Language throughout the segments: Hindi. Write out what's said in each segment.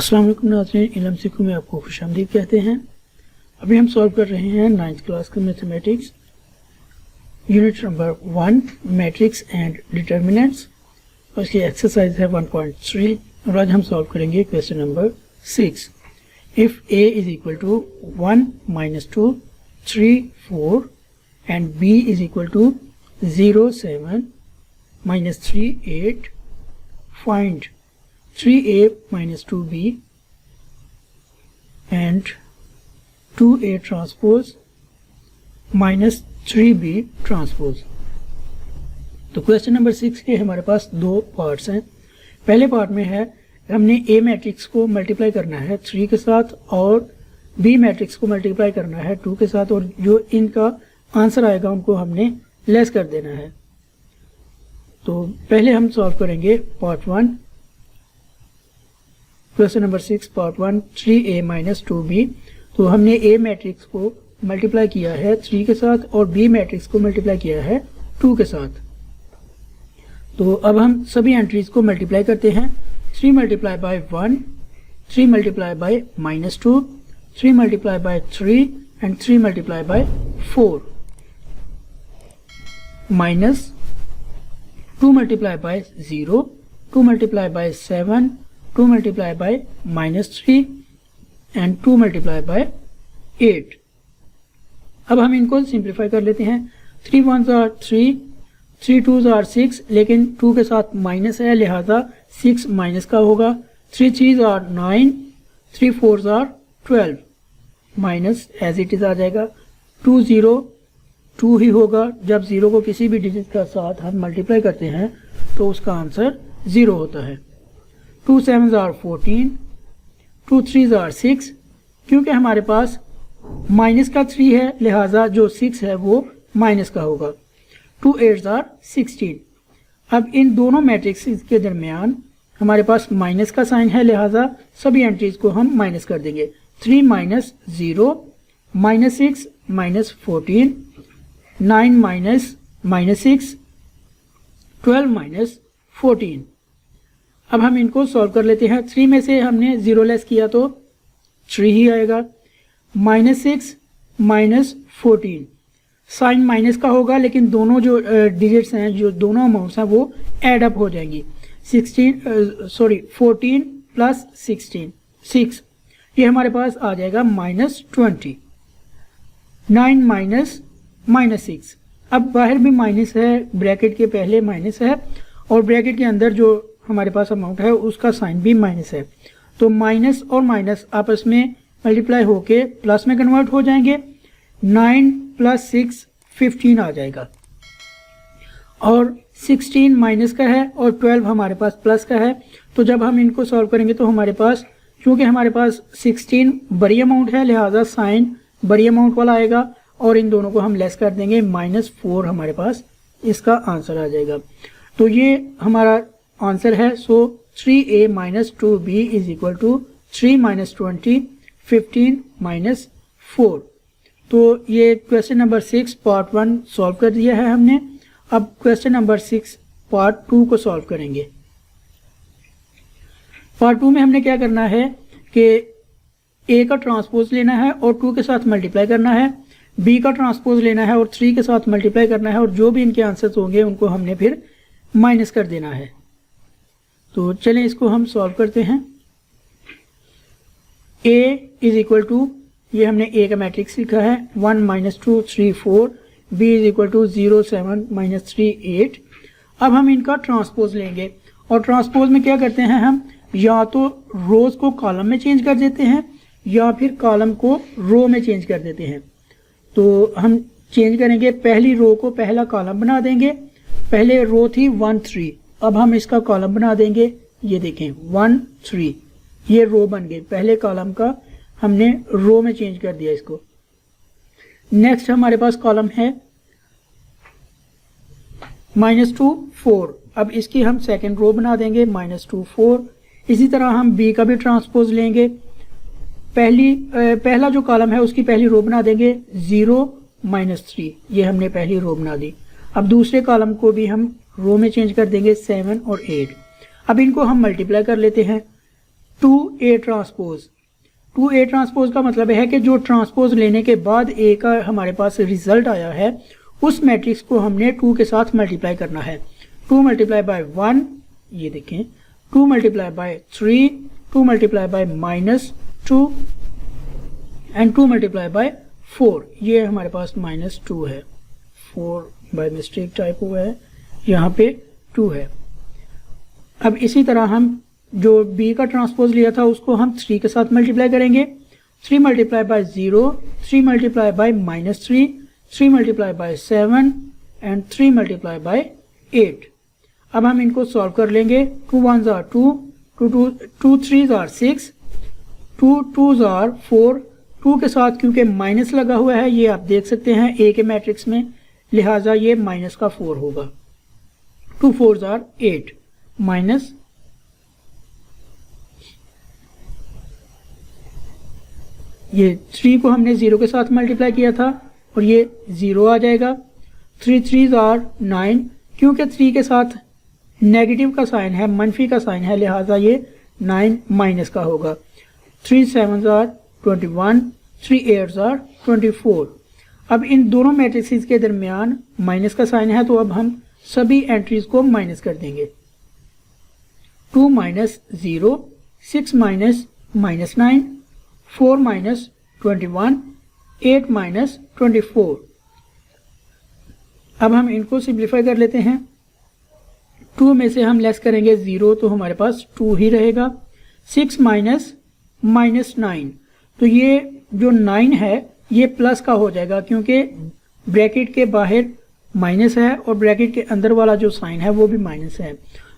अस्सलाम वालेकुम नाज़रीन, इल्म सीखो में आपको खुशामदीद कहते हैं। अभी हम सॉल्व कर रहे हैं 9th क्लास का mathematics unit number 1 matrix and determinants और इसकी एक्सरसाइज है 1.3 और आज हम सॉल्व करेंगे question number 6। If a is equal to 1 - 2 3 4 and b is equal to 0 7 - 3 8 find 3a minus 2b and 2a transpose minus 3b transpose। तो क्वेश्चन नंबर 6 के हमारे पास दो पार्ट्स हैं। पहले पार्ट में है हमने a मैट्रिक्स को मल्टीप्लाई करना है 3 के साथ और b मैट्रिक्स को मल्टीप्लाई करना है 2 के साथ और जो इनका आंसर आएगा उनको हमने लेस कर देना है। तो पहले हम सॉल्व करेंगे part 1 question number 6 part 1 3a minus 2b। तो हमने a मैट्रिक्स को मल्टीप्लाई किया है 3 के साथ और b मैट्रिक्स को मल्टीप्लाई किया है 2 के साथ। तो अब हम सभी एंट्रीज को मल्टीप्लाई करते हैं। 3 multiply by 1, 3 multiply by -2, 3 multiply by 3 and 3 multiply by 4 minus 2 multiply by 0, 2 multiply by 7, 2 multiply by -3 and 2 multiply by 8। अब हम इनको सिंप्लीफाई कर लेते हैं। 3 1s are 3, 3 2s are 6, लेकिन 2 के साथ माइनस है लिहाजा 6 माइनस का होगा। 3 3s are 9, 3 4s are 12 minus as it is आ जाएगा। 2 0 2 ही होगा। जब 0 को किसी भी डिजिट का साथ हम मल्टीप्लाई करते हैं तो उसका आंसर 0 होता है। 2 7s are 14, 2 3s are 6। क्योंकि हमारे पास माइनस का 3 है लिहाजा जो 6 है वो माइनस का होगा। 2 8s are 16। अब इन दोनों मैट्रिक्स के दरमियान हमारे पास माइनस का साइन है लिहाजा सभी एंट्रीज को हम माइनस कर देंगे। 3 - 0 -6 -14 9 -6 12 -14। अब हम इनको सॉल्व कर लेते हैं। 3 में से हमने 0 लेस किया तो 3 ही आएगा। -6 -14 साइन माइनस का होगा लेकिन दोनों जो डिजिट्स हैं जो दोनों अमाउंट्स हैं वो ऐड अप हो जाएंगी। 14 प्लस 6 ये हमारे पास आ जाएगा -20। 9 -6। अब बाहर भी माइनस है, ब्रैकेट के पहले माइनस है और ब्रैकेट के अंदर जो हमारे पास अमाउंट है उसका साइन भी माइनस है। तो माइनस और माइनस आपस में मल्टीप्लाई होके प्लस में कन्वर्ट हो जाएंगे। 9 + 6 15 आ जाएगा और 16 माइनस का है और 12 हमारे पास प्लस का है। तो जब हम इनको सॉल्व करेंगे तो हमारे पास क्योंकि हमारे पास 16 बड़ी अमाउंट है लिहाजा साइन बड़ी अमाउंट वाला आएगा और इन दोनों को हम लेस कर देंगे। -4 हमारे पास इसका आंसर आ जाएगा। तो ये हमारा आंसर है। So 3a - 2b is equal to 3 - 20 15 - 4। तो ये क्वेश्चन नंबर 6 पार्ट 1 सॉल्व कर दिया है हमने। अब क्वेश्चन नंबर 6 पार्ट 2 को सॉल्व करेंगे। पार्ट 2 में हमने क्या करना है कि a का ट्रांसपोज लेना है और 2 के साथ मल्टीप्लाई करना है, b का ट्रांसपोज लेना है और 3 के साथ मल्टीप्लाई करना है और जो भी इनके आंसर्स होंगे उनको हमने फिर माइनस कर देना है। तो चलें इसको हम सॉल्व करते हैं। a इज इक्वल टू ये हमने a का मैट्रिक्स लिखा है 1 - 2 3 4, b इज इक्वल टू 0 7 -3 8। अब हम इनका ट्रांसपोज लेंगे और ट्रांसपोज में क्या करते हैं हम या तो रोज को कॉलम में चेंज कर देते हैं या फिर कॉलम को रो में चेंज कर देते हैं। तो हम चेंज करेंगे, पहली रो को पहला कॉलम बना देंगे। पहले रो थी 1 3, अब हम इसका कॉलम बना देंगे। ये देखें 1 3 ये रो बन गई। पहले कॉलम का हमने रो में चेंज कर दिया इसको। नेक्स्ट हमारे पास कॉलम है -2 4, अब इसकी हम सेकंड रो बना देंगे -2 4। इसी तरह हम b का भी ट्रांसपोज लेंगे। पहला जो कॉलम है उसकी पहली रो बना देंगे 0 -3, ये हमने पहली रो बना दी। अब दूसरे कॉलम को भी हम रो में चेंज कर देंगे 7 और 8। अब इनको हम मल्टीप्लाई कर लेते हैं। 2A transpose. 2A ट्रांसपोज का मतलब है कि जो ट्रांसपोज लेने के बाद A का हमारे पास रिजल्ट आया है उस मैट्रिक्स को हमने 2 के साथ मल्टीप्लाई करना है। 2 मल्टीप्लाई बाय 1, ये देखें, 2 multiply by 3, 2 multiply by -2 and 2 multiply by 4। ये हमारे पास -2 है, 4 बाय मिस्टेक टाइप हुआ है, यहाँ पे 2 है। अब इसी तरह हम जो B का ट्रांसपोज लिया था उसको हम 3 के साथ मल्टीप्लाई करेंगे। 3 multiply by 0, 3 multiply by -3, 3 multiply by 7 and 3 multiply by 8। अब हम इनको सॉल्व कर लेंगे। 2 1s are 2, 2 3s are 6, 2 2s are 4। 2 के साथ क्योंकि माइनस लगा हुआ है, ये आप देख सकते हैं A के मैट्रिक्स में, लिहाजा ये माइनस का 4 होगा। 2 4s are 8 माइनस ये 3 को हमने 0 के साथ मल्टीप्लाई किया था और ये 0 आ जाएगा। 3 3s are 9, क्योंकि 3 के साथ नेगेटिव का साइन है, मनफी का साइन है, लिहाजा ये 9 माइनस का होगा। 3 7s are 21, 3 8s are 24। अब इन दोनों मैट्रिक्स के दरमियान माइनस का साइन है, तो अब हम सभी एंट्रीज को माइनस कर देंगे। 2 -0, 6 -9, 4 -21, 8 -24। अब हम इनको सिंप्लीफाई कर लेते हैं। 2 में से हम लेस करेंगे 0, तो हमारे पास 2 ही रहेगा। 6 -9, तो ये जो 9 है ये प्लस का हो जाएगा, क्योंकि ब्रैकेट के बाहर माइनस है और ब्रैकेट के अंदर वाला जो साइन है वो भी माइनस है।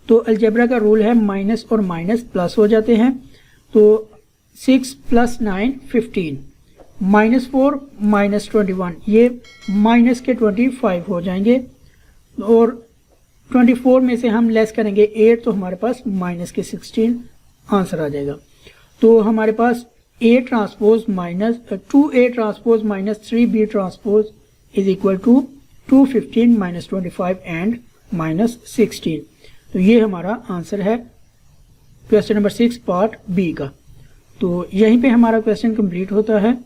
तो अलजेब्रा का रूल है माइनस और माइनस प्लस हो जाते हैं। तो 6 + 9 15, -4 -21, ये माइनस के 25 हो जाएंगे और 24 में से हम लेस करेंगे 8, तो हमारे पास माइनस के 16 आंसर आ जाएगा। तो हमारे पास A transpose minus 2A transpose minus 3B transpose is equal to 215 -25 and -16। तो ये हमारा आंसर है क्वेश्चन नंबर 6 पार्ट B का। तो यहीं पे हमारा क्वेश्चन कंप्लीट होता है।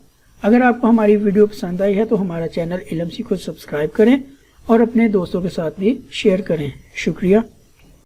अगर आपको हमारी वीडियो पसंद आई है तो हमारा चैनल इल्म सीखो सब्सक्राइब करें और अपने दोस्तों के साथ भी शेयर करें। शुक्रिया।